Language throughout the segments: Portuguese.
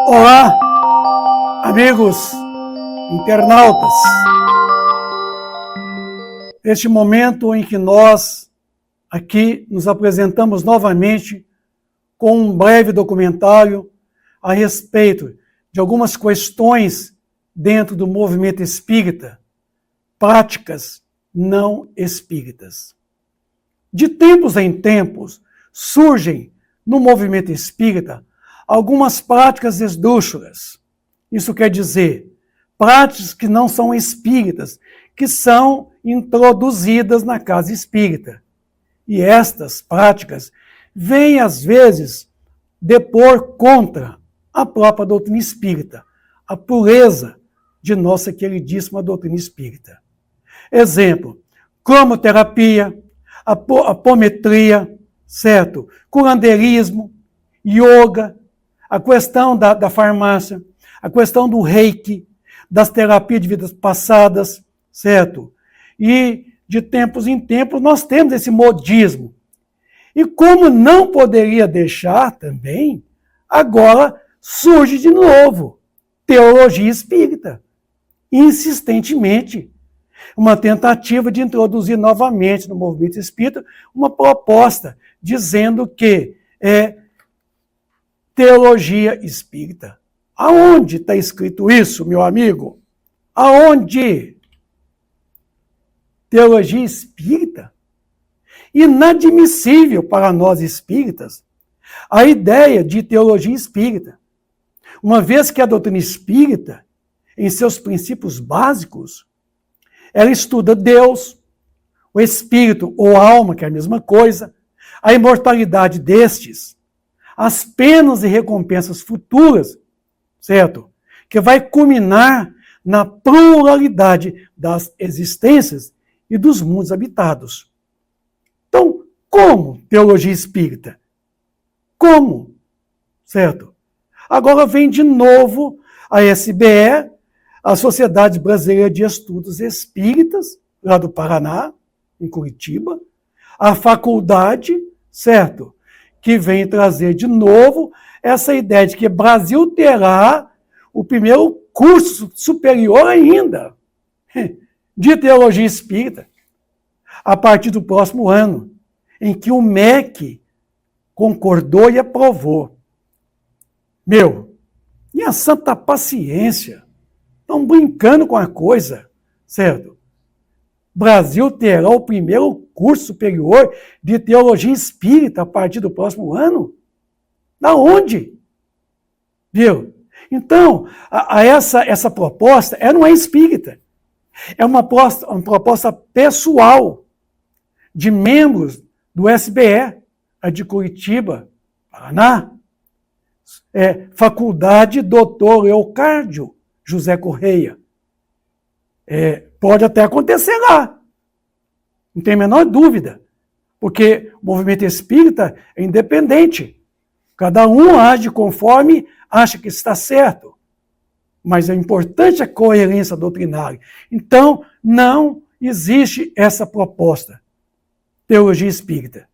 Olá, amigos internautas. Este momento em que nós aqui nos apresentamos novamente com um breve documentário a respeito de algumas questões dentro do movimento espírita, práticas não espíritas. De tempos em tempos surgem no movimento espírita algumas práticas esdrúxulas. Isso quer dizer, práticas que não são espíritas, que são introduzidas na casa espírita. E estas práticas vêm, às vezes, depor contra a própria doutrina espírita, a pureza de nossa queridíssima doutrina espírita. Exemplo, cromoterapia, apometria, certo? Curandeirismo, yoga, a questão da farmácia, a questão do reiki, das terapias de vidas passadas, certo? E de tempos em tempos nós temos esse modismo. E como não poderia deixar também, agora surge de novo teologia espírita, insistentemente. Uma tentativa de introduzir novamente no movimento espírita uma proposta dizendo que é teologia espírita. Aonde está escrito isso, meu amigo? Aonde? Teologia espírita? Inadmissível para nós espíritas a ideia de teologia espírita. Uma vez que a doutrina espírita, em seus princípios básicos, ela estuda Deus, o espírito ou alma, que é a mesma coisa, a imortalidade destes, as penas e recompensas futuras, certo? Que vai culminar na pluralidade das existências e dos mundos habitados. Então, como teologia espírita? Como? Certo? Agora vem de novo a SBE, a Sociedade Brasileira de Estudos Espíritas, lá do Paraná, em Curitiba, a faculdade, certo? Que vem trazer de novo essa ideia de que o Brasil terá o primeiro curso superior ainda de teologia espírita a partir do próximo ano, em que o MEC concordou e aprovou. Minha santa paciência, estão brincando com a coisa, certo? Brasil terá o primeiro curso superior de teologia espírita a partir do próximo ano? Da onde? Viu? Então, essa proposta não é espírita. É uma proposta pessoal de membros do SBE, a de Curitiba, Paraná. Faculdade Doutor Eocárdio José Correia. Pode até acontecer lá. Não tem a menor dúvida. Porque o movimento espírita é independente. Cada um age conforme acha que está certo. Mas é importante a coerência doutrinária. Então, não existe essa proposta. Teologia espírita.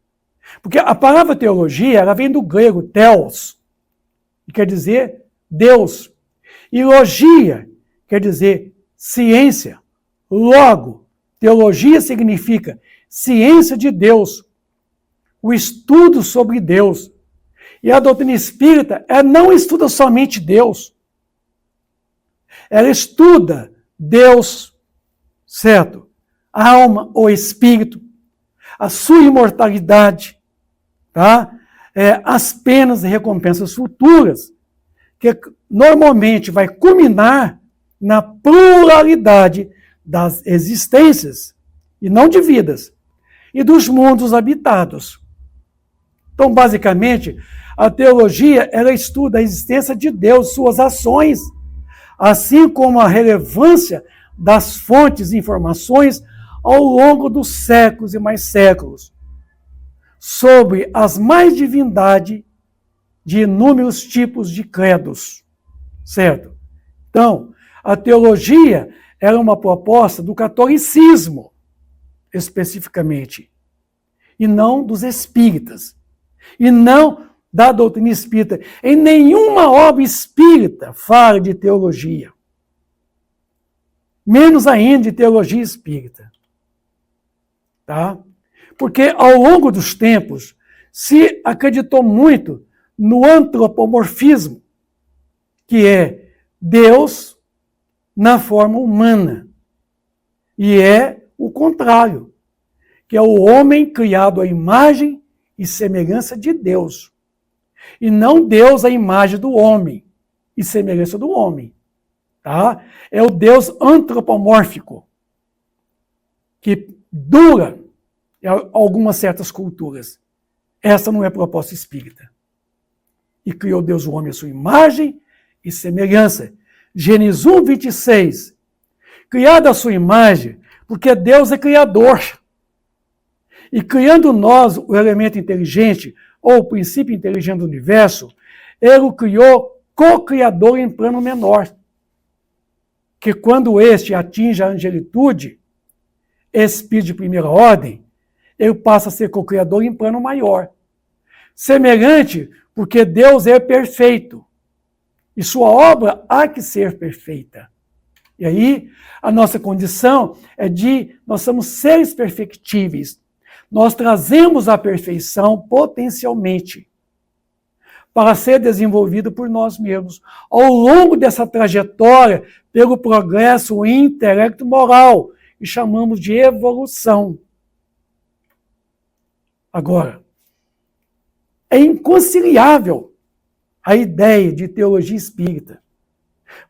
Porque a palavra teologia, ela vem do grego theos, que quer dizer Deus. E logia quer dizer ciência. Logo, teologia significa ciência de Deus, o estudo sobre Deus. E a doutrina espírita, ela não estuda somente Deus. Ela estuda Deus, certo? A alma ou espírito, a sua imortalidade, tá? As penas e recompensas futuras, que normalmente vai culminar na pluralidade das existências, e não de vidas, e dos mundos habitados. Então, basicamente, a teologia, ela estuda a existência de Deus, suas ações, assim como a relevância das fontes e informações ao longo dos séculos e mais séculos, sobre as mais divindades de inúmeros tipos de credos, certo? Então, a teologia era uma proposta do catolicismo, especificamente, e não dos espíritas, e não da doutrina espírita. Em nenhuma obra espírita fala de teologia. Menos ainda de teologia espírita. Tá? Porque ao longo dos tempos se acreditou muito no antropomorfismo, que é Deus na forma humana. E é o contrário, que é o homem criado à imagem e semelhança de Deus. E não Deus à imagem do homem e semelhança do homem. Tá? É o Deus antropomórfico, que dura em algumas certas culturas. Essa não é a proposta espírita. E criou Deus o homem à sua imagem e semelhança. Gênesis 1, 26. Criado à sua imagem, porque Deus é criador. E criando nós o elemento inteligente, ou o princípio inteligente do universo, ele o criou co-criador em plano menor. Que quando este atinge a angelitude, espírito de primeira ordem, ele passa a ser co-criador em plano maior. Semelhante, porque Deus é perfeito. E sua obra há que ser perfeita. E aí, a nossa condição é nós somos seres perfectíveis. Nós trazemos a perfeição potencialmente para ser desenvolvido por nós mesmos. Ao longo dessa trajetória, pelo progresso intelecto moral, e chamamos de evolução. Agora, é inconciliável a ideia de teologia espírita,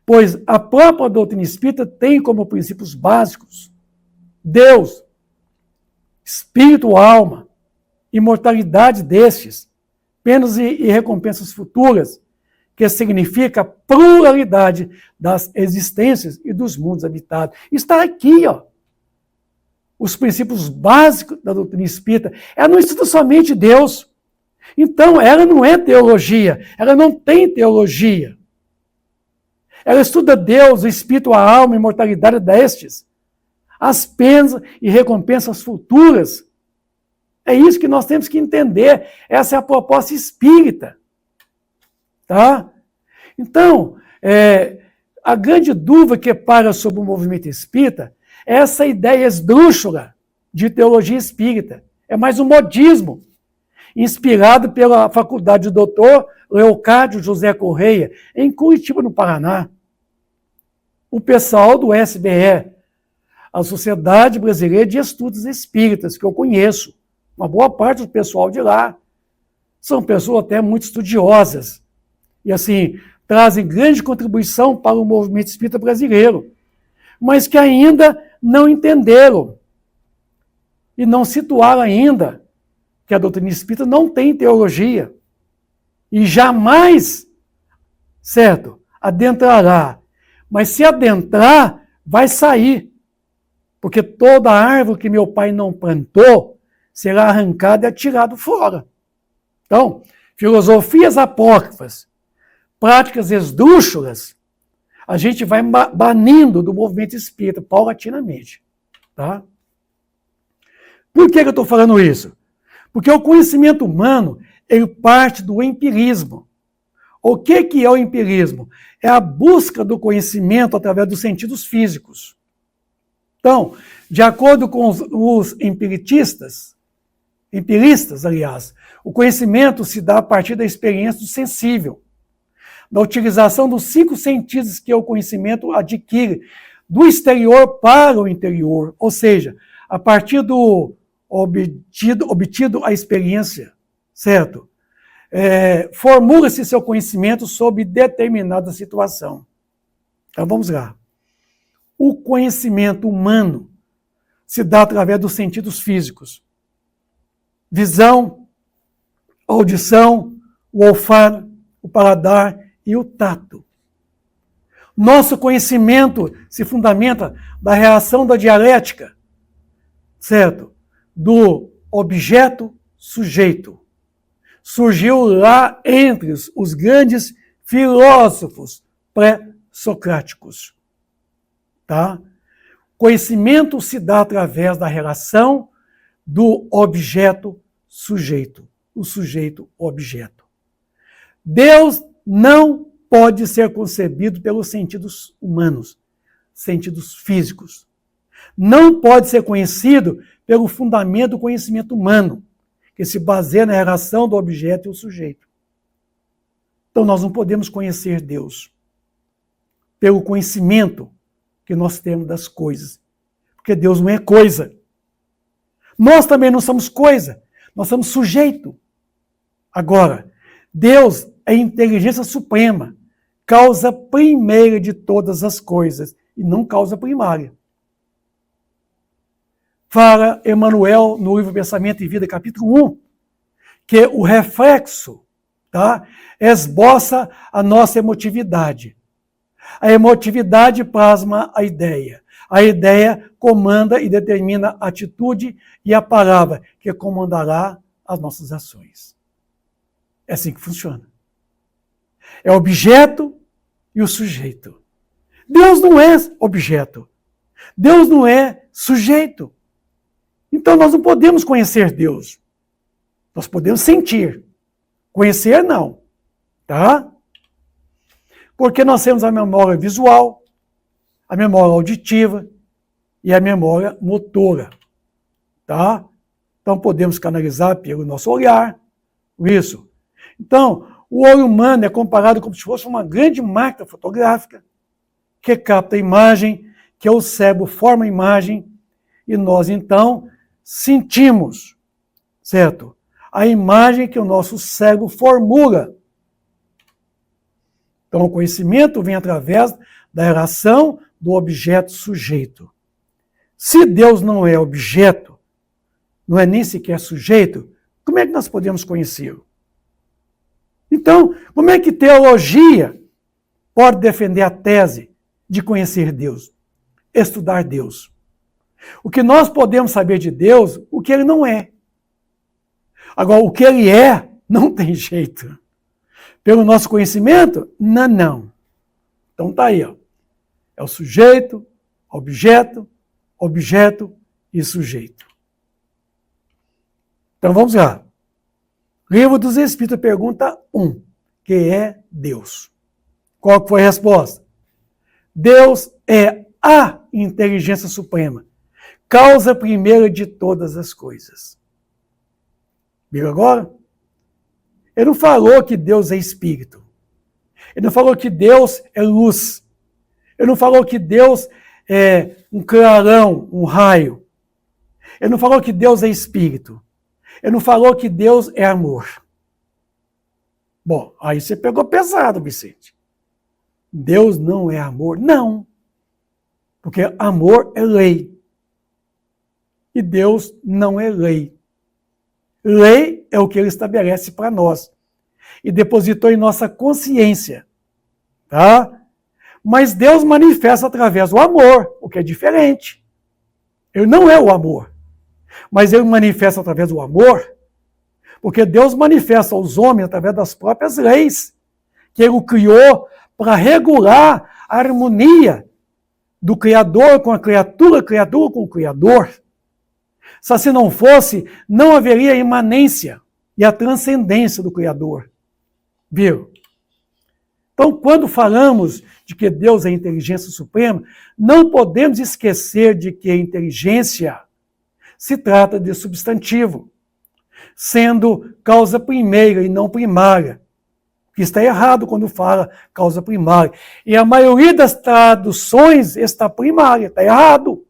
pois a própria doutrina espírita tem como princípios básicos Deus, espírito, alma, imortalidade destes, penas e recompensas futuras, que significa a pluralidade das existências e dos mundos habitados. Está aqui, ó. Os princípios básicos da doutrina espírita. Ela não estuda somente Deus. Então, ela não é teologia. Ela não tem teologia. Ela estuda Deus, o espírito, a alma, a imortalidade destes, as penas e recompensas futuras. É isso que nós temos que entender. Essa é a proposta espírita. Tá? Então, a grande dúvida que para sobre o movimento espírita é essa ideia esdrúxula de teologia espírita. É mais um modismo, inspirado pela faculdade do doutor Leocádio José Correia, em Curitiba, no Paraná. O pessoal do SBE, a Sociedade Brasileira de Estudos Espíritas, que eu conheço, uma boa parte do pessoal de lá, são pessoas até muito estudiosas, e assim, trazem grande contribuição para o movimento espírita brasileiro, mas que ainda não entenderam e não situaram ainda que a doutrina espírita não tem teologia e jamais, certo, adentrará. Mas se adentrar, vai sair, porque toda árvore que meu pai não plantou será arrancada e atirada fora. Então, filosofias apócrifas, práticas esdrúxulas, a gente vai banindo do movimento espírita paulatinamente. Tá? Por que eu estou falando isso? Porque o conhecimento humano, ele parte do empirismo. O que é o empirismo? É a busca do conhecimento através dos sentidos físicos. Então, de acordo com os empiristas, aliás, o conhecimento se dá a partir da experiência do sensível, da utilização dos 5 sentidos que o conhecimento adquire do exterior para o interior, ou seja, a partir do obtido a experiência, certo? Formula-se seu conhecimento sobre determinada situação. Então vamos lá. O conhecimento humano se dá através dos sentidos físicos. Visão, audição, o olfato, o paladar e o tato. Nosso conhecimento se fundamenta da reação da dialética, certo? Do objeto-sujeito. Surgiu lá entre os grandes filósofos pré-socráticos. Tá? Conhecimento se dá através da relação do objeto-sujeito, o sujeito-objeto. Deus não pode ser concebido pelos sentidos humanos, sentidos físicos. Não pode ser conhecido pelo fundamento do conhecimento humano, que se baseia na relação do objeto e o sujeito. Então nós não podemos conhecer Deus pelo conhecimento que nós temos das coisas, porque Deus não é coisa. Nós também não somos coisa, nós somos sujeito. Agora, Deus é inteligência suprema, causa primeira de todas as coisas, e não causa primária. Fala Emmanuel no livro Pensamento e Vida, capítulo 1, que o reflexo, tá, esboça a nossa emotividade. A emotividade plasma a ideia comanda e determina a atitude e a palavra, que comandará as nossas ações. É assim que funciona. É o objeto e o sujeito. Deus não é objeto. Deus não é sujeito. Então nós não podemos conhecer Deus. Nós podemos sentir. Conhecer não. Tá? Porque nós temos a memória visual, a memória auditiva e a memória motora. Tá? Então podemos canalizar pelo nosso olhar. Isso. Então, o olho humano é comparado como se fosse uma grande máquina fotográfica que capta a imagem, que o cérebro forma a imagem, e nós, então, sentimos, certo? A imagem que o nosso cérebro formula. Então, o conhecimento vem através da relação do objeto-sujeito. Se Deus não é objeto, não é nem sequer sujeito, como é que nós podemos conhecê-lo? Então, como é que teologia pode defender a tese de conhecer Deus? Estudar Deus. O que nós podemos saber de Deus, o que ele não é. Agora, o que ele é, não tem jeito. Pelo nosso conhecimento, não. Então tá aí, ó. É o sujeito, objeto e sujeito. Então vamos lá. Livro dos Espíritos, pergunta 1. Que é Deus? Qual foi a resposta? Deus é a inteligência suprema, causa primeira de todas as coisas. Viu agora? Ele não falou que Deus é espírito. Ele não falou que Deus é luz. Ele não falou que Deus é um clarão, um raio. Ele não falou que Deus é espírito. Ele não falou que Deus é amor. Bom, aí você pegou pesado, Vicente. Deus não é amor? Não. Porque amor é lei. E Deus não é lei. Lei é o que ele estabelece para nós. E depositou em nossa consciência. Tá? Mas Deus manifesta através do amor, o que é diferente. Ele não é o amor. Mas ele manifesta através do amor, porque Deus manifesta aos homens através das próprias leis, que ele criou para regular a harmonia do Criador com a criatura com o Criador. Se assim não fosse, não haveria a imanência e a transcendência do Criador. Viu? Então, quando falamos de que Deus é a inteligência suprema, não podemos esquecer de que a inteligência se trata de substantivo, sendo causa primeira e não primária. Que está errado quando fala causa primária. E a maioria das traduções está primária, está errado.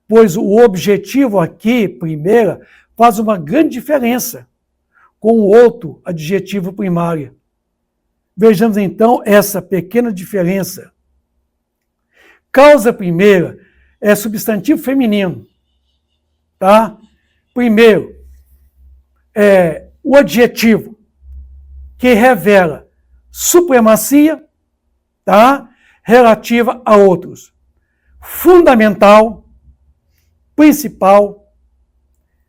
Pois o objetivo aqui, primeira, faz uma grande diferença com o outro adjetivo primária. Vejamos então essa pequena diferença. Causa primeira é substantivo feminino. Tá? Primeiro, o adjetivo que revela supremacia, tá? Relativa a outros. Fundamental, principal.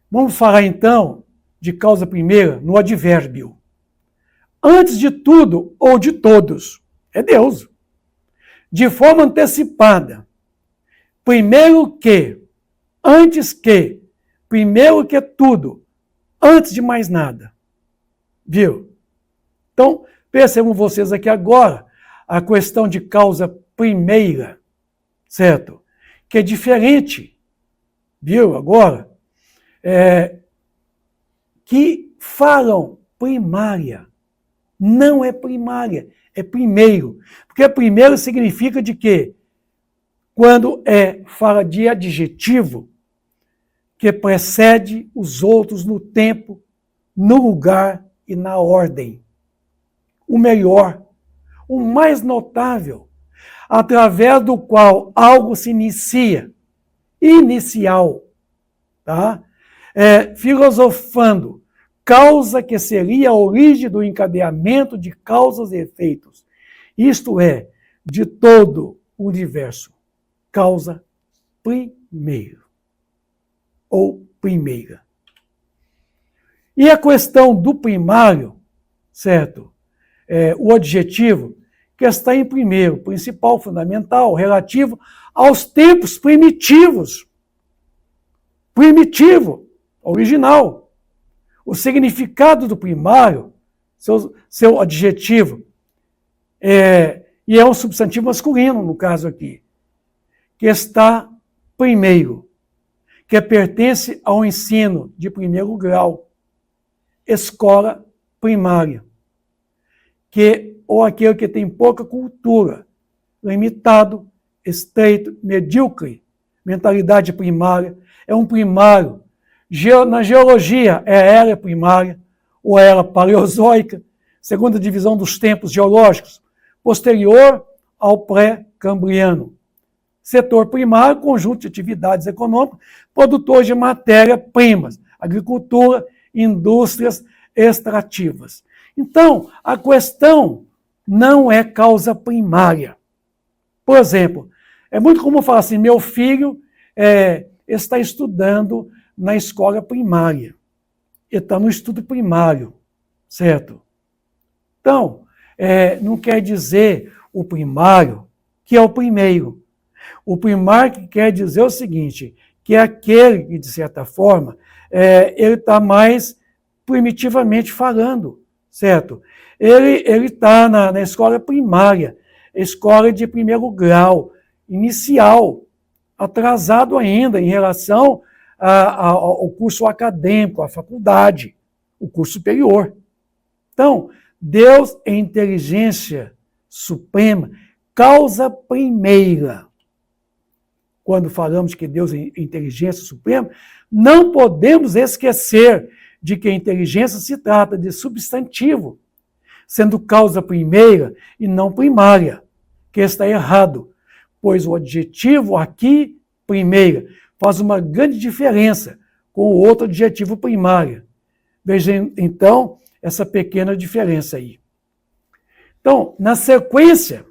Vamos falar então de causa primeira no advérbio. Antes de tudo ou de todos, é Deus. De forma antecipada. Primeiro que, antes que, primeiro que tudo, antes de mais nada. Viu? Então, percebam vocês aqui agora a questão de causa primeira, certo? Que é diferente, viu, agora, que falam primária. Não é primária, é primeiro. Porque primeiro significa de quê? Quando fala de adjetivo, que precede os outros no tempo, no lugar e na ordem. O melhor, o mais notável, através do qual algo se inicia, inicial, tá? Filosofando, causa que seria a origem do encadeamento de causas e efeitos. Isto é, de todo o universo. Causa primeiro. Ou primeira. E a questão do primário, certo? O adjetivo, que está em primeiro, principal, fundamental, relativo aos tempos primitivos. Primitivo, original. O significado do primário, seu adjetivo, e é um substantivo masculino, no caso aqui, que está primeiro, que pertence ao ensino de primeiro grau, escola primária, ou aquele que tem pouca cultura, limitado, estreito, medíocre, mentalidade primária, é um primário. Na geologia, é a era primária, ou era paleozoica, segunda divisão dos tempos geológicos, posterior ao pré-cambriano. Setor primário, conjunto de atividades econômicas, produtores de matéria-primas, agricultura, indústrias extrativas. Então, a questão não é causa primária. Por exemplo, é muito comum falar assim, meu filho está estudando na escola primária. Ele está no estudo primário, certo? Então, não quer dizer o primário que é o primeiro. O primário quer dizer o seguinte, que é aquele que, de certa forma, ele está mais primitivamente falando, certo? Ele está na escola primária, escola de primeiro grau, inicial, atrasado ainda em relação ao curso acadêmico, à faculdade, o curso superior. Então, Deus é inteligência suprema, causa primeira. Quando falamos que Deus é inteligência suprema, não podemos esquecer de que a inteligência se trata de substantivo, sendo causa primeira e não primária, que está errado, pois o adjetivo aqui, primeira, faz uma grande diferença com o outro adjetivo primária. Veja, então, essa pequena diferença aí. Então, na sequência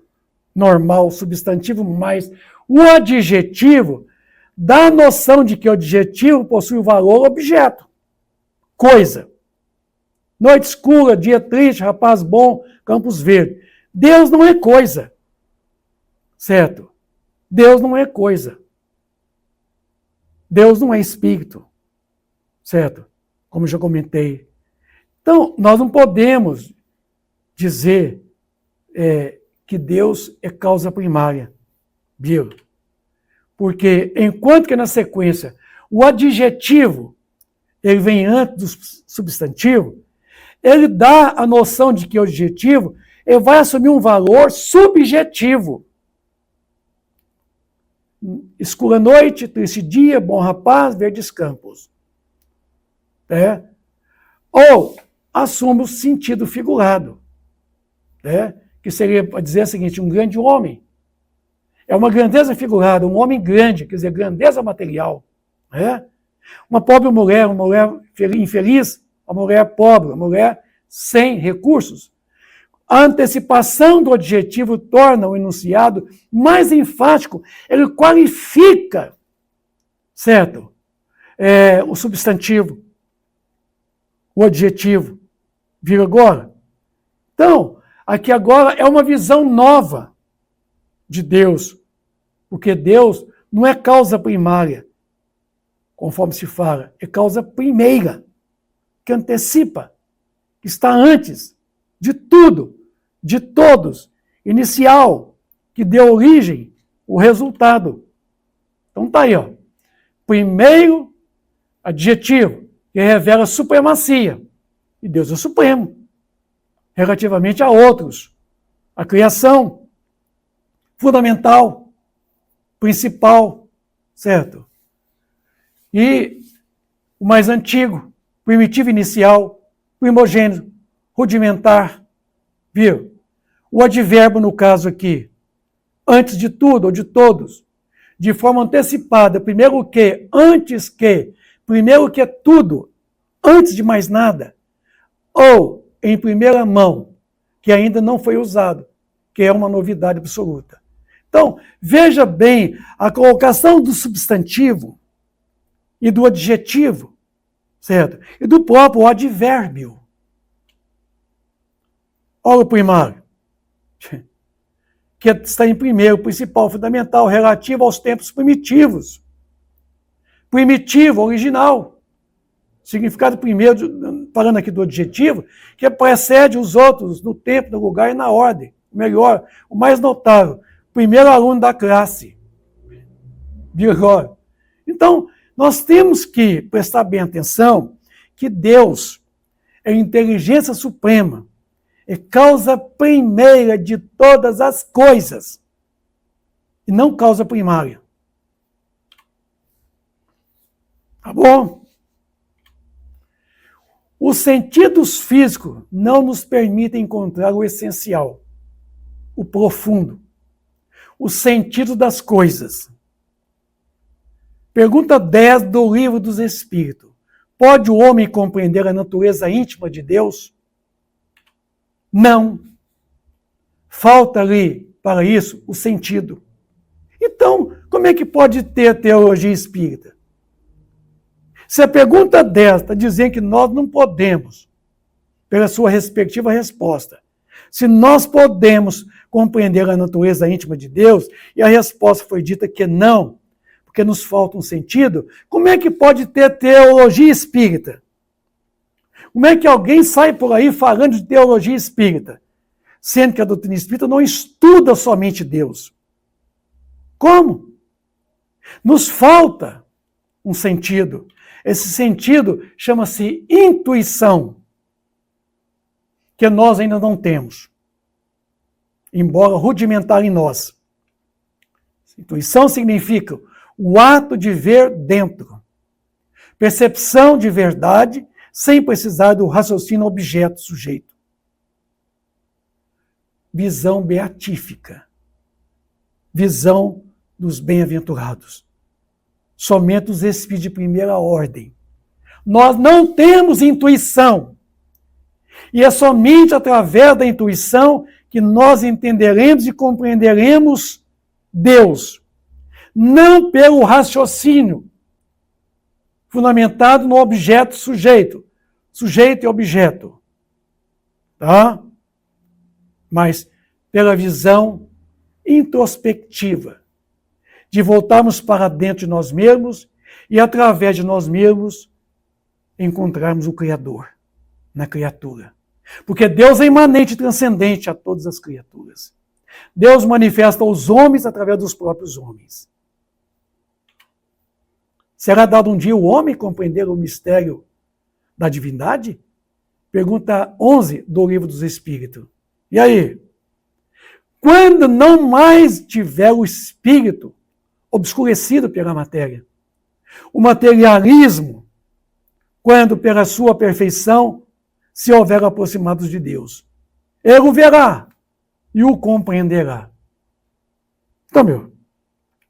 normal, substantivo mais o adjetivo, dá a noção de que o adjetivo possui o valor objeto, coisa. Noite escura, dia triste, rapaz bom, Campos Verde. Deus não é coisa, certo? Deus não é coisa. Deus não é espírito, certo? Como já comentei. Então, nós não podemos dizer que Deus é causa primária, viu? Porque, enquanto que na sequência o adjetivo ele vem antes do substantivo, ele dá a noção de que o adjetivo ele vai assumir um valor subjetivo. Escura noite, triste dia, bom rapaz, verdes campos. Ou assume o sentido figurado, que seria para dizer o seguinte, um grande homem. É uma grandeza figurada, um homem grande, quer dizer, grandeza material. Uma pobre mulher, uma mulher infeliz, uma mulher pobre, uma mulher sem recursos. A antecipação do adjetivo torna o enunciado mais enfático, ele qualifica, certo? O substantivo, o adjetivo. Viu agora? Então, aqui agora é uma visão nova de Deus, porque Deus não é causa primária, conforme se fala, é causa primeira, que antecipa, que está antes de tudo, de todos, inicial, que deu origem, o resultado. Então tá aí, ó. Primeiro adjetivo, que revela supremacia. E Deus é supremo, relativamente a outros. A criação, fundamental, principal, certo? E o mais antigo, primitivo inicial, primogênito, rudimentar, viu? O advérbio, no caso aqui, antes de tudo ou de todos, de forma antecipada, primeiro que, antes que, primeiro que tudo, antes de mais nada, ou em primeira mão, que ainda não foi usado, que é uma novidade absoluta. Então, veja bem a colocação do substantivo e do adjetivo, certo? E do próprio advérbio. Olha o primário, que está em primeiro, principal, fundamental, relativo aos tempos primitivos. Primitivo, original. Significado primeiro, falando aqui do adjetivo, que precede os outros no tempo, no lugar e na ordem. O melhor, o mais notável, primeiro aluno da classe. Então, nós temos que prestar bem atenção que Deus é a inteligência suprema, é causa primeira de todas as coisas, e não causa primária. Tá bom? Os sentidos físicos não nos permitem encontrar o essencial, o profundo, o sentido das coisas. Pergunta 10 do Livro dos Espíritos. Pode o homem compreender a natureza íntima de Deus? Não. Falta-lhe, para isso, o sentido. Então, como é que pode ter teologia espírita? Se a pergunta 10 está dizendo que nós não podemos, pela sua respectiva resposta, se nós podemos compreender a natureza íntima de Deus, e a resposta foi dita que não, porque nos falta um sentido, como é que pode ter teologia espírita? Como é que alguém sai por aí falando de teologia espírita, sendo que a doutrina espírita não estuda somente Deus? Como? Nos falta um sentido. Esse sentido chama-se intuição, que nós ainda não temos, embora rudimentar em nós. Intuição significa o ato de ver dentro, percepção de verdade, sem precisar do raciocínio objeto-sujeito. Visão beatífica, visão dos bem-aventurados. Somente os espíritos de primeira ordem. Nós não temos intuição. E é somente através da intuição que nós entenderemos e compreenderemos Deus. Não pelo raciocínio, fundamentado no objeto-sujeito. Sujeito e objeto. Tá? Mas pela visão introspectiva, de voltarmos para dentro de nós mesmos e, através de nós mesmos, encontrarmos o Criador na criatura. Porque Deus é imanente e transcendente a todas as criaturas. Deus manifesta aos homens através dos próprios homens. Será dado um dia o homem compreender o mistério da divindade? Pergunta 11 do Livro dos Espíritos. E aí? Quando não mais tiver o espírito obscurecido pela matéria, o materialismo, quando pela sua perfeição se houver aproximado de Deus, ele o verá e o compreenderá. Então,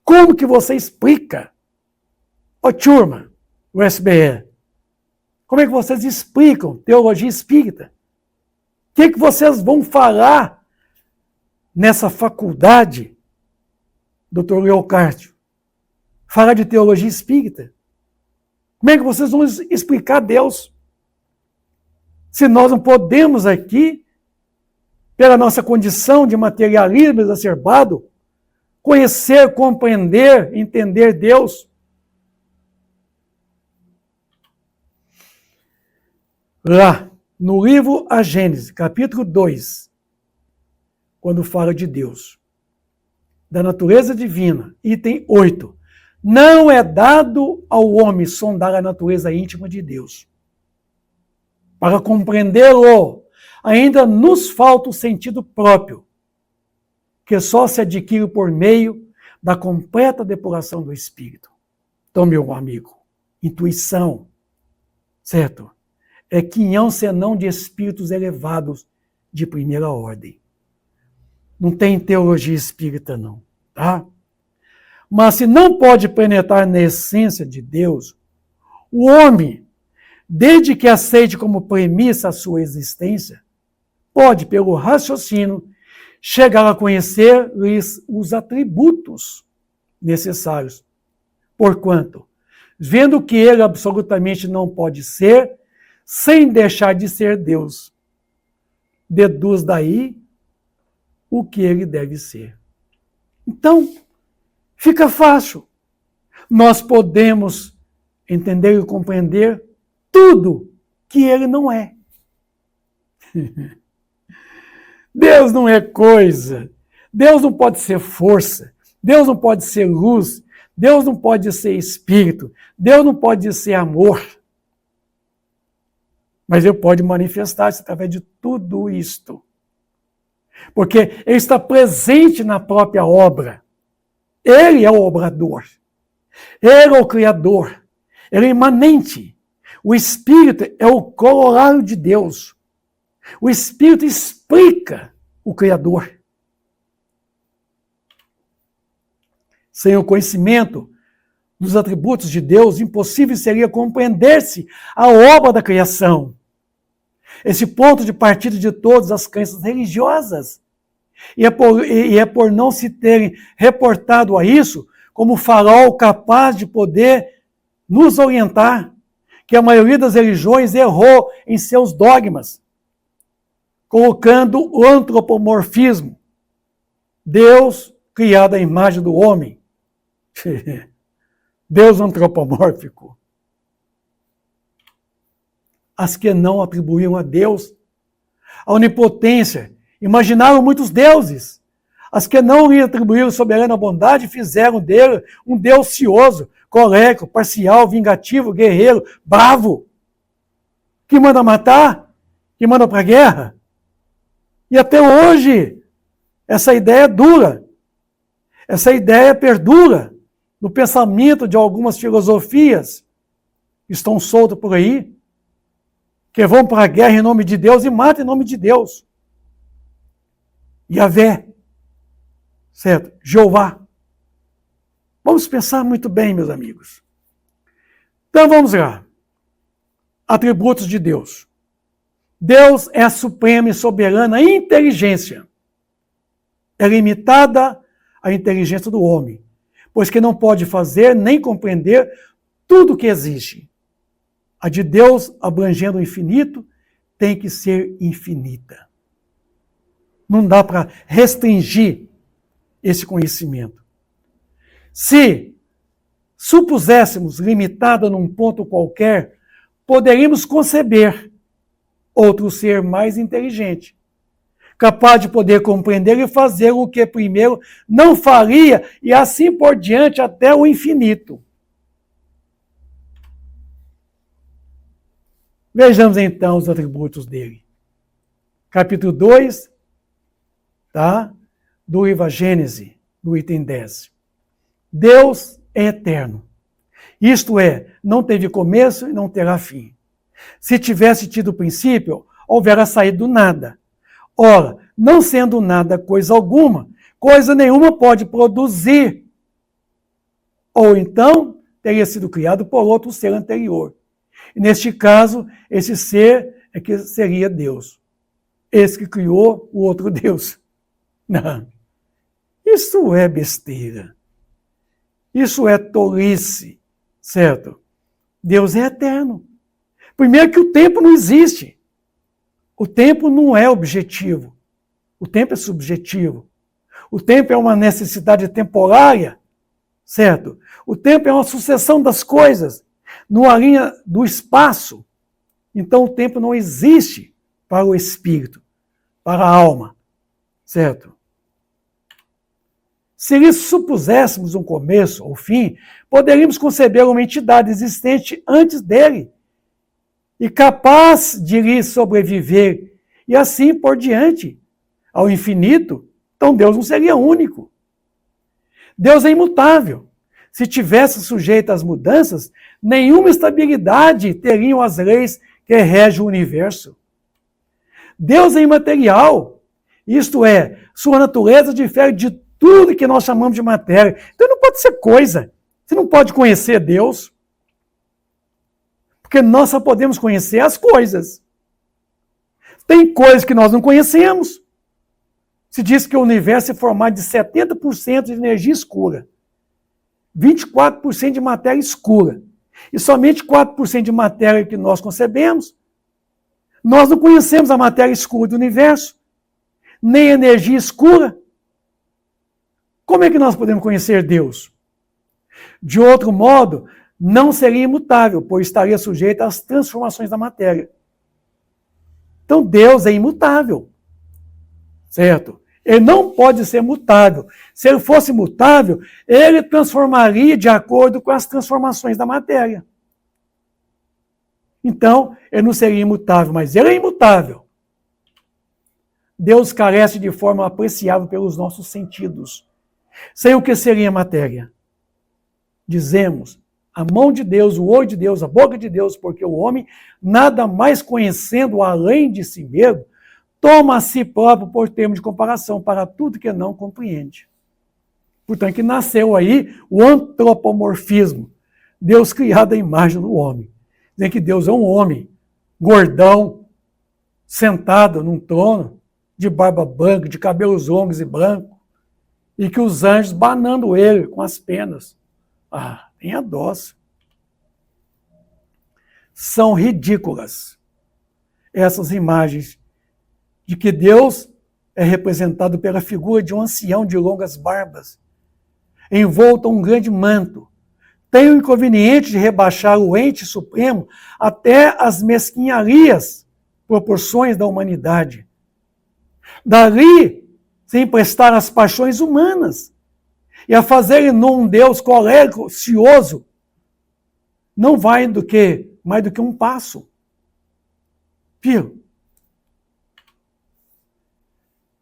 como que você explica, ô turma, o SBE, como é que vocês explicam teologia espírita? O que vocês vão falar nessa faculdade, Dr. Leocárdio? Falar de teologia espírita? Como é que vocês vão explicar Deus? Se nós não podemos aqui, pela nossa condição de materialismo exacerbado, conhecer, compreender, entender Deus. Lá no livro A Gênese, capítulo 2, quando fala de Deus, da natureza divina, item 8, não é dado ao homem sondar a natureza íntima de Deus. Para compreendê-lo, ainda nos falta o sentido próprio, que só se adquire por meio da completa depuração do espírito. Então, meu amigo, intuição, certo? É quinhão senão de espíritos elevados de primeira ordem. Não tem teologia espírita, não, tá? Mas se não pode penetrar na essência de Deus, o homem, desde que aceite como premissa a sua existência, pode, pelo raciocínio, chegar a conhecer-lhes os atributos necessários. Porquanto, vendo que ele absolutamente não pode ser, sem deixar de ser Deus, deduz daí o que ele deve ser. Então, fica fácil. Nós podemos entender e compreender tudo que ele não é. Deus não é coisa. Deus não pode ser força. Deus não pode ser luz. Deus não pode ser espírito. Deus não pode ser amor. Mas ele pode manifestar-se através de tudo isto. Porque ele está presente na própria obra. Ele é o obrador. Ele é o criador. Ele é imanente. O Espírito é o corolário de Deus. O Espírito explica o Criador. Sem o conhecimento dos atributos de Deus, impossível seria compreender-se a obra da criação. Esse ponto de partida de todas as crenças religiosas. E é por não se terem reportado a isso como farol capaz de poder nos orientar, que a maioria das religiões errou em seus dogmas, colocando o antropomorfismo, Deus criado à imagem do homem. Deus antropomórfico. As que não atribuíam a Deus a onipotência, imaginaram muitos deuses. As que não lhe atribuíram soberana bondade fizeram dele um Deus cioso, colérico, parcial, vingativo, guerreiro, bravo, que manda matar, que manda para a guerra. E até hoje, essa ideia dura. Essa ideia perdura no pensamento de algumas filosofias que estão soltas por aí, que vão para a guerra em nome de Deus e matam em nome de Deus. Yahvé, certo? Jeová. Vamos pensar muito bem, meus amigos. Então vamos lá. Atributos de Deus. Deus é a suprema e soberana inteligência. É limitada a inteligência do homem, pois que não pode fazer nem compreender tudo que existe. A de Deus, abrangendo o infinito, tem que ser infinita. Não dá para restringir esse conhecimento. Se supuséssemos limitada num ponto qualquer, poderíamos conceber outro ser mais inteligente, capaz de poder compreender e fazer o que primeiro não faria, e assim por diante até o infinito. Vejamos então os atributos dele. Capítulo 2, tá? Do livro A Gênese, do item 10. Deus é eterno. Isto é, não teve começo e não terá fim. Se tivesse tido princípio, houvera saído do nada. Ora, não sendo nada coisa alguma, coisa nenhuma pode produzir. Ou então, teria sido criado por outro ser anterior. E neste caso, esse ser é que seria Deus. Esse que criou o outro Deus. Não. Isso é besteira. Isso é tolice, certo? Deus é eterno. Primeiro que o tempo não existe. O tempo não é objetivo. O tempo é subjetivo. O tempo é uma necessidade temporária, certo? O tempo é uma sucessão das coisas numa linha do espaço. Então o tempo não existe. para o espírito, para a alma, certo? Se lhe supuséssemos um começo ou fim, poderíamos conceber uma entidade existente antes dele e capaz de lhe sobreviver e assim por diante ao infinito. Então Deus não seria único. Deus é imutável. Se tivesse sujeito às mudanças, nenhuma estabilidade teriam as leis que regem o universo. Deus é imaterial, isto é, sua natureza difere de tudo que nós chamamos de matéria. Então não pode ser coisa. Você não pode conhecer Deus, porque nós só podemos conhecer as coisas. Tem coisas que nós não conhecemos. Se diz que o universo é formado de 70% de energia escura, 24% de matéria escura, e somente 4% de matéria que nós concebemos. Nós não conhecemos a matéria escura do universo, nem a energia escura. Como é que nós podemos conhecer Deus? De outro modo, não seria imutável, pois estaria sujeito às transformações da matéria. Então Deus é imutável, certo? Ele não pode ser mutável. Se ele fosse mutável, ele transformaria de acordo com as transformações da matéria. Então, ele não seria imutável, mas ele é imutável. Deus carece de forma apreciável pelos nossos sentidos. Sem o que seria matéria? Dizemos, a mão de Deus, o olho de Deus, a boca de Deus, porque o homem, nada mais conhecendo além de si mesmo, toma a si próprio por termo de comparação para tudo que não compreende. Portanto, que nasceu aí o antropomorfismo, Deus criado à imagem do homem. Dizem que Deus é um homem, gordão, sentado num trono, de barba branca, de cabelos longos e brancos, e que os anjos banando ele com as penas. Ah, tenha dó. São ridículas essas imagens de que Deus é representado pela figura de um ancião de longas barbas, envolto a um grande manto. Tem o inconveniente de rebaixar o ente supremo até as mesquinharias, proporções da humanidade. Dali, se emprestar às paixões humanas e a fazerem um Deus colérico, cioso, não vai mais do que um passo. Viu?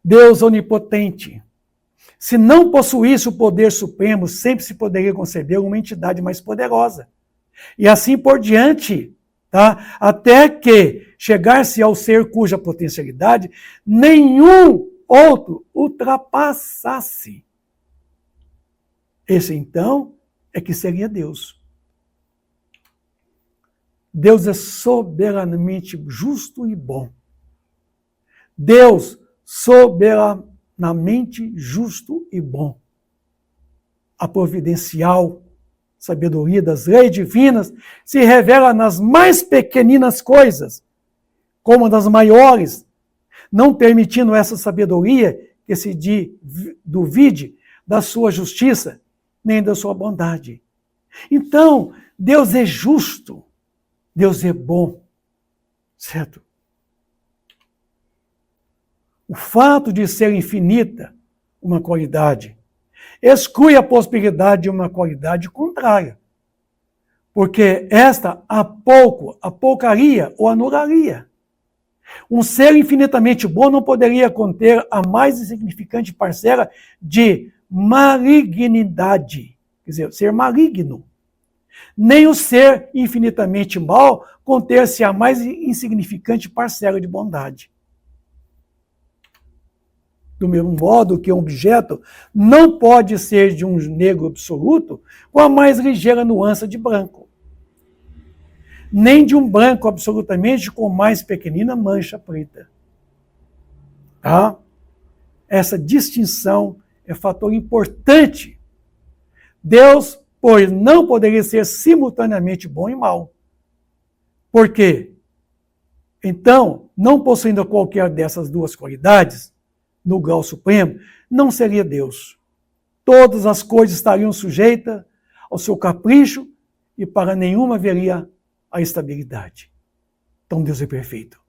Deus onipotente. Se não possuísse o poder supremo, sempre se poderia conceber uma entidade mais poderosa. E assim por diante, tá? Até que chegar-se ao ser cuja potencialidade nenhum outro ultrapassasse. Esse então é que seria Deus. Deus é soberanamente justo e bom. Deus soberanamente justo e bom. A providencial sabedoria das leis divinas se revela nas mais pequeninas coisas, como nas maiores, não permitindo essa sabedoria que se duvide da sua justiça, nem da sua bondade. Então, Deus é justo, Deus é bom, certo? O fato de ser infinita uma qualidade exclui a possibilidade de uma qualidade contrária, porque esta apoucaria ou anularia. Um ser infinitamente bom não poderia conter a mais insignificante parcela de malignidade, quer dizer, ser maligno. Nem o ser infinitamente mau conter-se a mais insignificante parcela de bondade. Do mesmo modo que um objeto não pode ser de um negro absoluto com a mais ligeira nuance de branco, nem de um branco absolutamente com a mais pequenina mancha preta. Tá? Essa distinção é fator importante. Deus, pois, não poderia ser simultaneamente bom e mau. Por quê? Então, não possuindo qualquer dessas duas qualidades, no grau supremo, não seria Deus. Todas as coisas estariam sujeitas ao seu capricho e para nenhuma haveria a estabilidade. Então Deus é perfeito.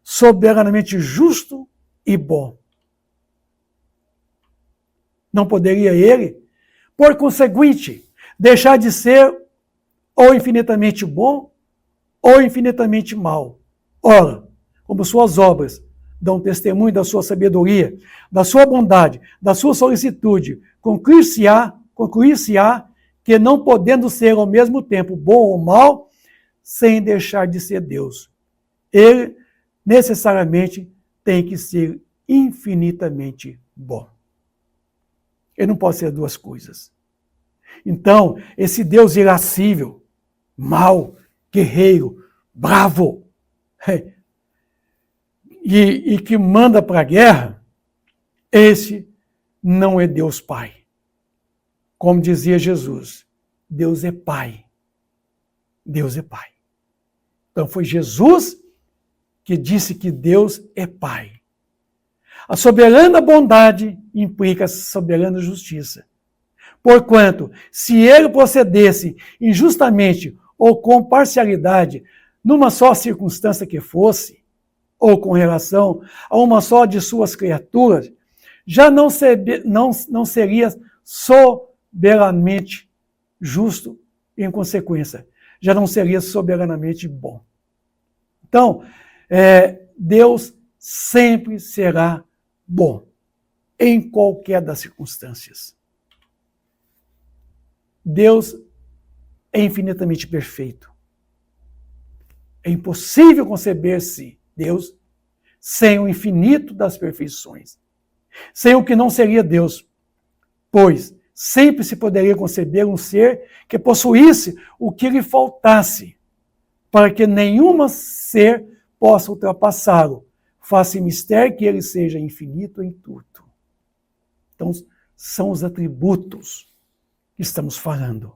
soberanamente justo e bom. Não poderia ele, por conseguinte, deixar de ser ou infinitamente bom ou infinitamente mal. Ora, como suas obras dão testemunho da sua sabedoria, da sua bondade, da sua solicitude, concluir-se-á que não podendo ser ao mesmo tempo bom ou mal, sem deixar de ser Deus, ele necessariamente tem que ser infinitamente bom. Ele não pode ser duas coisas. Então, esse Deus irascível, mau, guerreiro, bravo, e que manda para a guerra, esse não é Deus Pai. Como dizia Jesus, Deus é Pai. Deus é Pai. Então foi Jesus que disse que Deus é Pai. A soberana bondade implica a soberana justiça. Porquanto, se ele procedesse injustamente ou com parcialidade, numa só circunstância que fosse, ou com relação a uma só de suas criaturas, já não seria soberanamente justo e, em consequência, já não seria soberanamente bom. Então, Deus sempre será bom, em qualquer das circunstâncias. Deus é infinitamente perfeito. É impossível conceber-se Deus sem o infinito das perfeições, sem o que não seria Deus, pois sempre se poderia conceber um ser que possuísse o que lhe faltasse, para que nenhum ser possa ultrapassá-lo. Faça mistério que ele seja infinito em tudo. Então, são os atributos que estamos falando.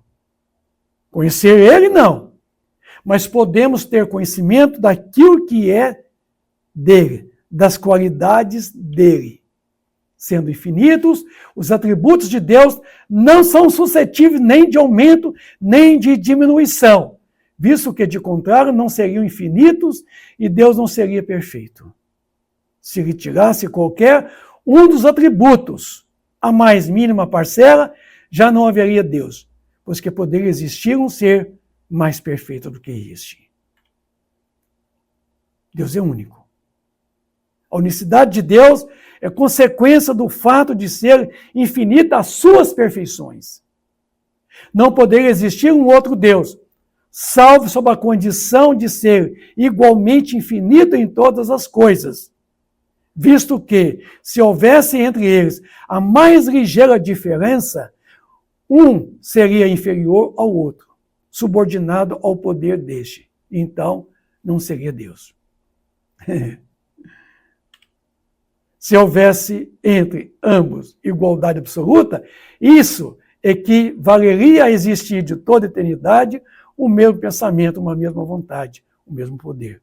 Conhecer ele, não. Mas podemos ter conhecimento daquilo que é dele, das qualidades dele. Sendo infinitos, os atributos de Deus não são suscetíveis nem de aumento, nem de diminuição, visto que, de contrário, não seriam infinitos e Deus não seria perfeito. Se retirasse qualquer um dos atributos, a mais mínima parcela, já não haveria Deus, pois que poderia existir um ser mais perfeito do que este. Deus é único. A unicidade de Deus é consequência do fato de ser infinita as suas perfeições. Não poderia existir um outro Deus, salvo sob a condição de ser igualmente infinito em todas as coisas, visto que, se houvesse entre eles a mais ligeira diferença, um seria inferior ao outro, subordinado ao poder deste. Então, não seria Deus. Se houvesse entre ambos igualdade absoluta, isso equivaleria a existir de toda eternidade o mesmo pensamento, uma mesma vontade, o mesmo poder.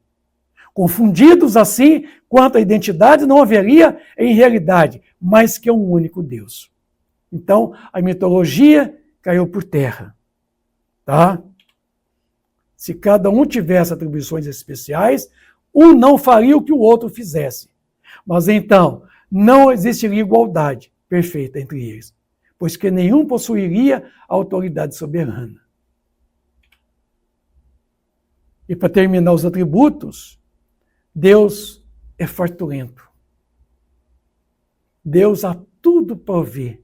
Confundidos assim quanto à identidade, não haveria em realidade mais que um único Deus. Então, a mitologia caiu por terra. Tá? Se cada um tivesse atribuições especiais, um não faria o que o outro fizesse. Mas então, não existiria igualdade perfeita entre eles, pois que nenhum possuiria a autoridade soberana. E para terminar os atributos, Deus é farturento. Deus a tudo provê,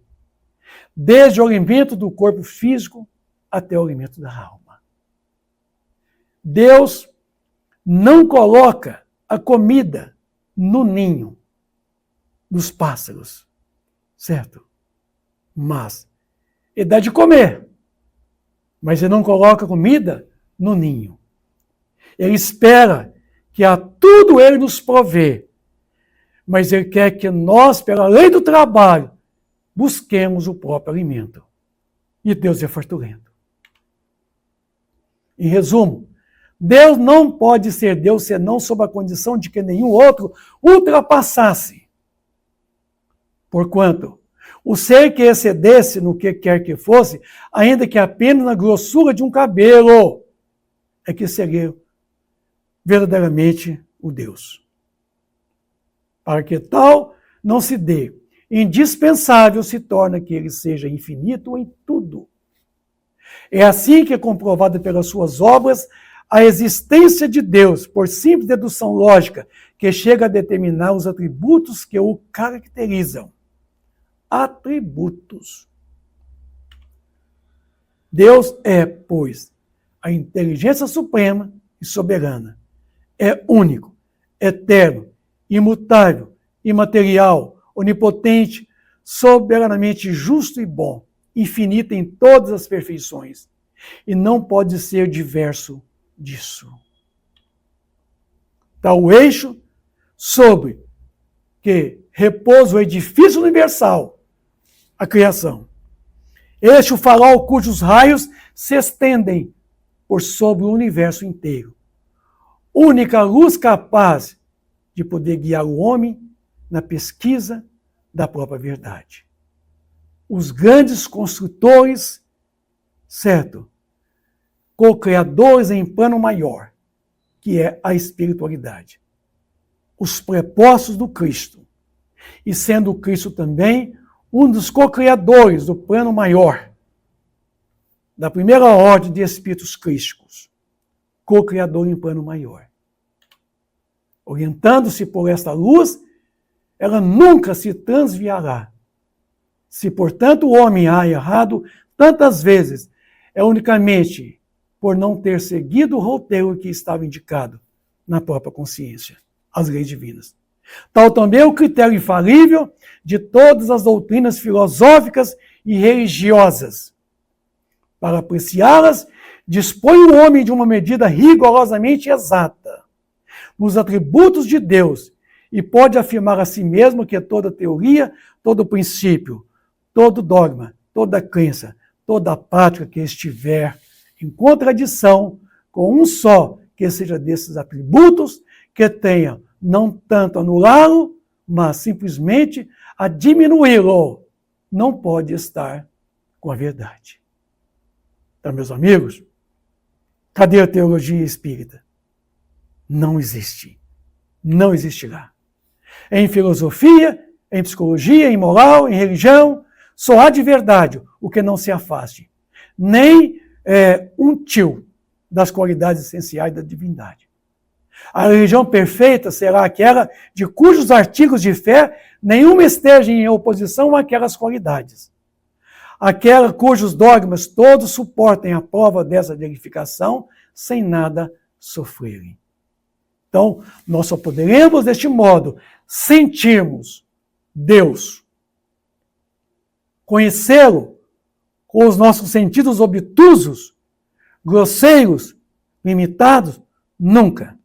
desde o alimento do corpo físico até o alimento da alma. Deus não coloca a comida no ninho dos pássaros, certo? Mas ele dá de comer, mas ele não coloca comida no ninho. Ele espera que a tudo ele nos provê, mas ele quer que nós, pela lei do trabalho, busquemos o próprio alimento. E Deus é farturento. Em resumo, Deus não pode ser Deus senão sob a condição de que nenhum outro ultrapassasse. Porquanto, o ser que excedesse no que quer que fosse, ainda que apenas na grossura de um cabelo, é que seria verdadeiramente o Deus. Para que tal não se dê, indispensável se torna que ele seja infinito em tudo. É assim que é comprovada pelas suas obras a existência de Deus, por simples dedução lógica, que chega a determinar os atributos que o caracterizam. Atributos. Deus é, pois, a inteligência suprema e soberana. É único, eterno, imutável, imaterial, onipotente, soberanamente justo e bom, infinito em todas as perfeições, e não pode ser diverso disso. Tal o eixo sobre que repousa o edifício universal, a criação. Este o farol cujos raios se estendem por sobre o universo inteiro. Única luz capaz de poder guiar o homem na pesquisa da própria verdade. Os grandes construtores, certo, co-criadores em plano maior, que é a espiritualidade. Os prepostos do Cristo. E sendo o Cristo também um dos co-criadores do plano maior, da primeira ordem de espíritos crísticos, co-criador em plano maior. Orientando-se por esta luz, ela nunca se transviará. Se, portanto, o homem há errado tantas vezes, é unicamente por não ter seguido o roteiro que estava indicado na própria consciência, as leis divinas. Tal também é o critério infalível de todas as doutrinas filosóficas e religiosas. Para apreciá-las, dispõe o homem de uma medida rigorosamente exata nos atributos de Deus e pode afirmar a si mesmo que toda teoria, todo princípio, todo dogma, toda crença, toda prática que estiver em contradição com um só que seja desses atributos, que tenha não tanto anulá-lo, mas simplesmente a diminuí-lo, não pode estar com a verdade. Então, meus amigos, cadê a teologia espírita? Não existe. Não existirá. Em filosofia, em psicologia, em moral, em religião, só há de verdade o que não se afaste. Nem um tio das qualidades essenciais da divindade. A religião perfeita será aquela de cujos artigos de fé nenhuma esteja em oposição àquelas qualidades. Aquela cujos dogmas todos suportem a prova dessa verificação sem nada sofrerem. Então, nós só poderemos, deste modo, sentirmos Deus, conhecê-lo com os nossos sentidos obtusos, grosseiros, limitados, nunca.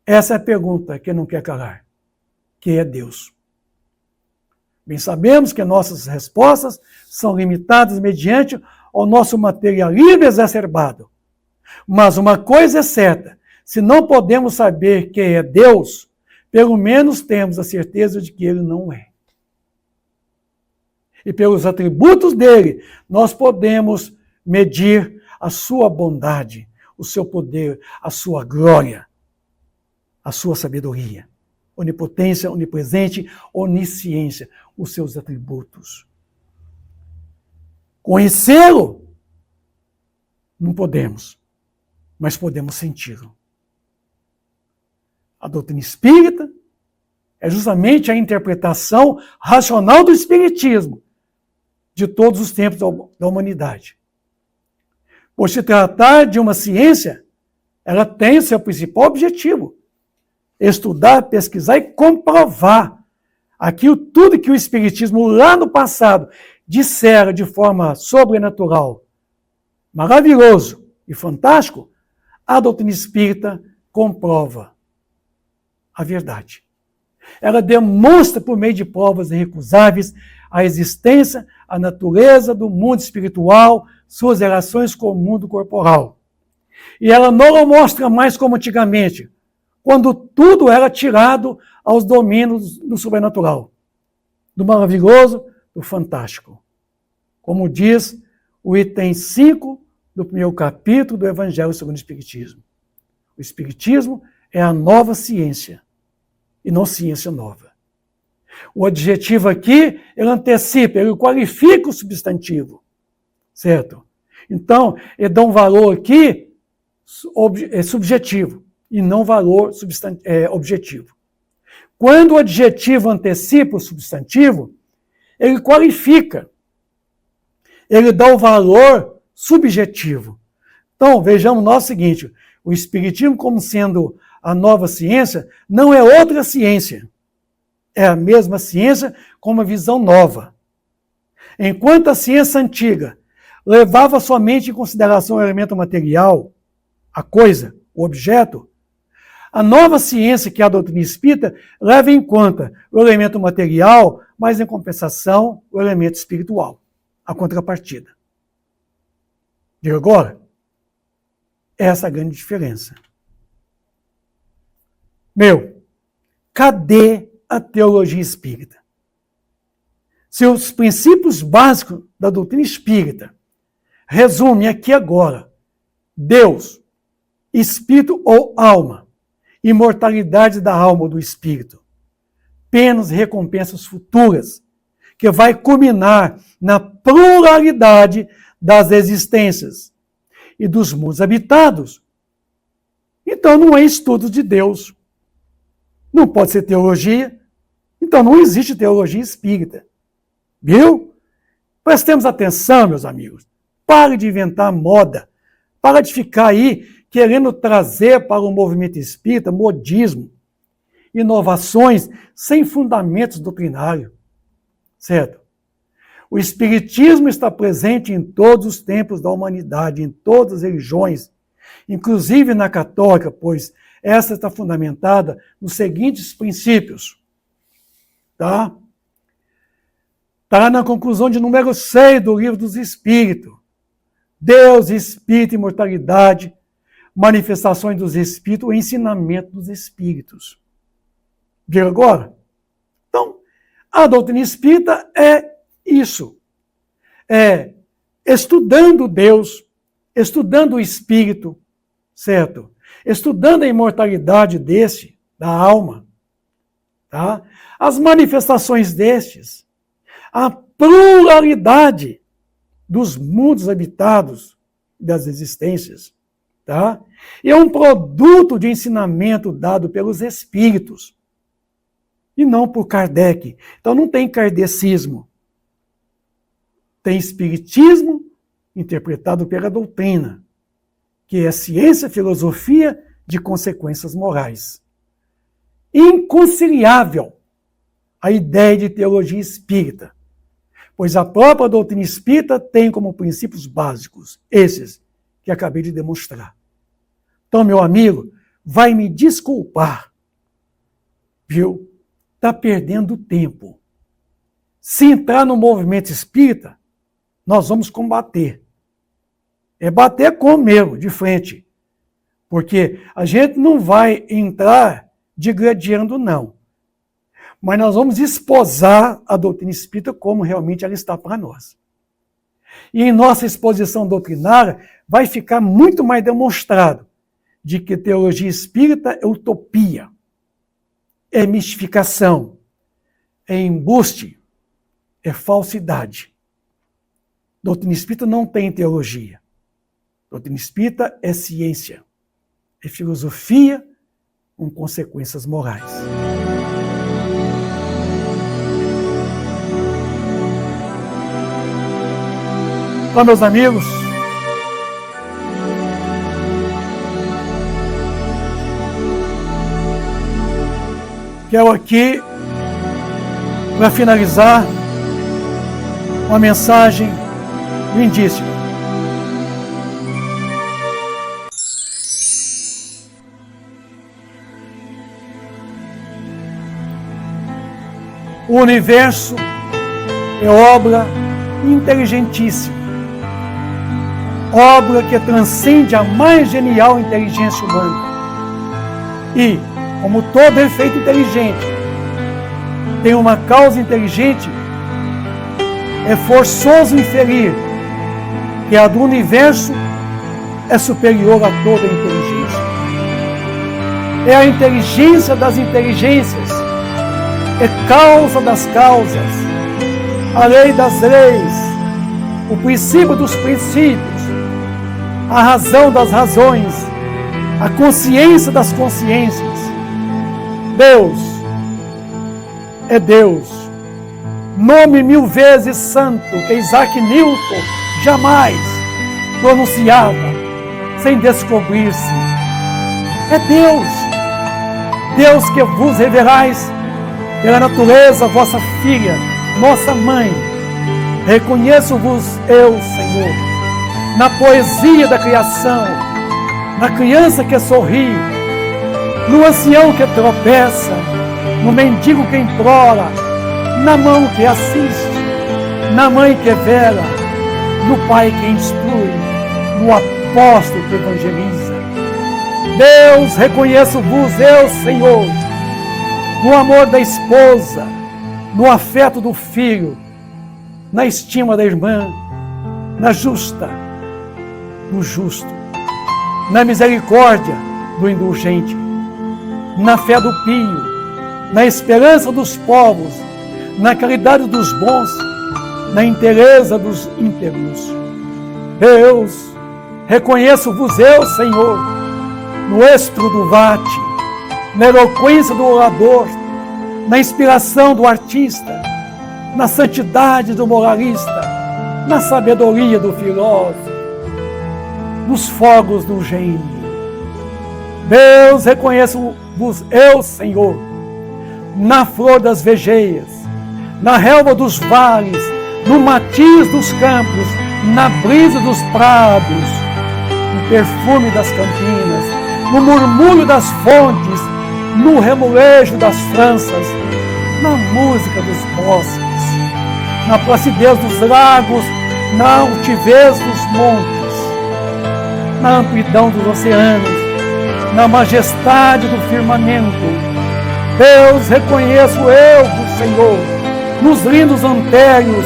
Essa é a pergunta que não quer calar. Que é Deus? Bem sabemos que nossas respostas são limitadas mediante o nosso materialismo exacerbado. Mas uma coisa é certa, se não podemos saber quem é Deus, pelo menos temos a certeza de que Ele não é. E pelos atributos dele, nós podemos medir a sua bondade, o seu poder, a sua glória, a sua sabedoria, onipotência, onipresente, onisciência, os seus atributos. Conhecê-lo, não podemos, mas podemos senti-lo. A doutrina espírita é justamente a interpretação racional do espiritismo de todos os tempos da humanidade. Por se tratar de uma ciência, ela tem seu principal objetivo: estudar, pesquisar e comprovar aquilo tudo que o espiritismo lá no passado dissera de forma sobrenatural, maravilhoso e fantástico. A doutrina espírita comprova a verdade. Ela demonstra por meio de provas irrecusáveis a existência, a natureza do mundo espiritual, suas relações com o mundo corporal. E ela não o mostra mais como antigamente, quando tudo era tirado aos domínios do sobrenatural, do maravilhoso, do fantástico. Como diz o item 5 do primeiro capítulo do Evangelho segundo o Espiritismo. O Espiritismo é a nova ciência. e não ciência nova. O adjetivo aqui, ele antecipa, ele qualifica o substantivo, certo? Então, ele dá um valor aqui subjetivo e não valor objetivo. Quando o adjetivo antecipa o substantivo, ele qualifica, ele dá o valor subjetivo. Então, vejamos nós o seguinte, o Espiritismo como sendo a nova ciência, não é outra ciência. É a mesma ciência com uma visão nova. Enquanto a ciência antiga levava somente em consideração o elemento material, a coisa, o objeto, a nova ciência, que é a doutrina espírita, leva em conta o elemento material, mas em compensação o elemento espiritual, a contrapartida. Diga agora, essa é a grande diferença. Cadê a teologia espírita? Se os princípios básicos da doutrina espírita resumem aqui agora Deus, espírito ou alma, imortalidade da alma ou do espírito, penas e recompensas futuras, que vai culminar na pluralidade das existências e dos mundos habitados, então não é estudo de Deus. Não pode ser teologia, então não existe teologia espírita. Viu? Prestemos atenção, meus amigos. Pare de inventar moda. Para de ficar aí querendo trazer para o movimento espírita modismo, inovações sem fundamentos doutrinários. Certo? O espiritismo está presente em todos os tempos da humanidade, em todas as religiões, inclusive na católica, pois essa está fundamentada nos seguintes princípios. Tá? Está na conclusão de número 6 do Livro dos Espíritos. Deus, Espírito, imortalidade, manifestações dos Espíritos, o ensinamento dos Espíritos. Viram agora? Então, a doutrina espírita é isso. É estudando Deus, estudando o Espírito, certo? Estudando a imortalidade da alma, tá? As manifestações destes, a pluralidade dos mundos habitados, das existências, tá? É um produto de ensinamento dado pelos espíritos, e não por Kardec. Então não tem kardecismo. Tem espiritismo interpretado pela doutrina, que é ciência, filosofia de consequências morais. Inconciliável a ideia de teologia espírita, pois a própria doutrina espírita tem como princípios básicos esses que acabei de demonstrar. Então, meu amigo, vai me desculpar, viu? Está perdendo tempo. Se entrar no movimento espírita, nós vamos combater. É bater com mesmo, de frente. Porque a gente não vai entrar digradiando, não. Mas nós vamos esposar a doutrina espírita como realmente ela está para nós. E em nossa exposição doutrinária vai ficar muito mais demonstrado de que teologia espírita é utopia, é mistificação, é embuste, é falsidade. Doutrina espírita não tem teologia. Doutrina espírita é ciência, é filosofia com consequências morais. Então, meus amigos, quero aqui, para finalizar, uma mensagem lindíssima. O universo é obra inteligentíssima, obra que transcende a mais genial inteligência humana. E, como todo efeito inteligente tem uma causa inteligente, é forçoso inferir que a do universo é superior a toda a inteligência. É a inteligência das inteligências é causa das causas, a lei das leis, o princípio dos princípios, a razão das razões, a consciência das consciências. Deus é Deus. Nome 1000 vezes santo que Isaac Newton jamais pronunciava sem descobrir-se. É Deus. Deus que vos reverais pela natureza, vossa filha, nossa mãe. Reconheço-vos eu, Senhor, na poesia da criação, na criança que sorri, no ancião que tropeça, no mendigo que implora, na mão que assiste, na mãe que vela, no pai que instrui, no apóstolo que evangeliza. Deus, reconheço-vos eu, Senhor, no amor da esposa, no afeto do filho, na estima da irmã, na justa do justo, na misericórdia do indulgente, na fé do pio, na esperança dos povos, na caridade dos bons, na inteireza dos íntegros. Deus, reconheço-vos eu, Senhor, no estro do vate, na eloquência do orador, na inspiração do artista, na santidade do moralista, na sabedoria do filósofo, nos fogos do gênio. Deus, reconheço-vos eu, Senhor, na flor das vegeias, na relva dos vales, no matiz dos campos, na brisa dos prados, no perfume das campinas, no murmúrio das fontes, no remolejo das franças, na música dos bosques, na placidez dos lagos, na altivez dos montes, na amplidão dos oceanos, na majestade do firmamento. Deus, reconheço eu, Senhor, nos lindos antérios,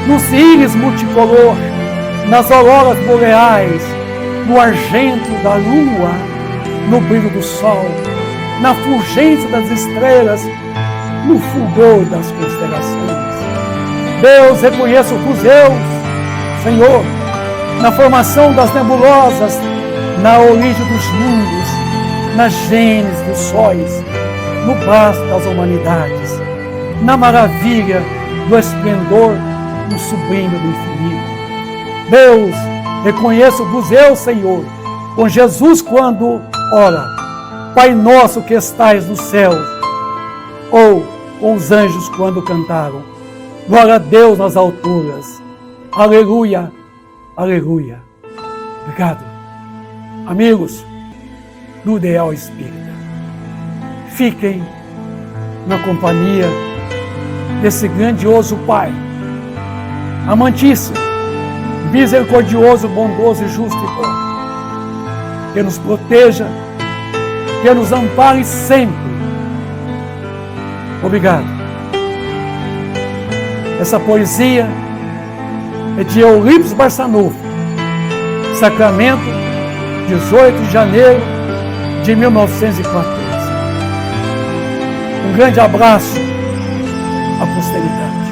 nos íris multicolor, nas auroras boreais, no argento da lua, no brilho do sol, na fulgência das estrelas, no fulgor das constelações. Deus, reconheço-vos eu, Senhor, na formação das nebulosas, na origem dos mundos, na gênese dos sóis, no braço das humanidades, na maravilha do esplendor, no sublime do infinito. Deus, reconheço-vos eu, Senhor, com Jesus quando ora, Pai nosso que estais nos céus, ou com os anjos quando cantaram, glória a Deus nas alturas, aleluia, aleluia. Obrigado. Amigos do Ideal Espírita, fiquem na companhia desse grandioso Pai, amantíssimo, misericordioso, bondoso e justo e bom, que nos proteja, que nos ampare sempre. Obrigado. Essa poesia é de Eurípides Barçanufo, Sacramento, 18 de janeiro de 1914. Um grande abraço à posteridade.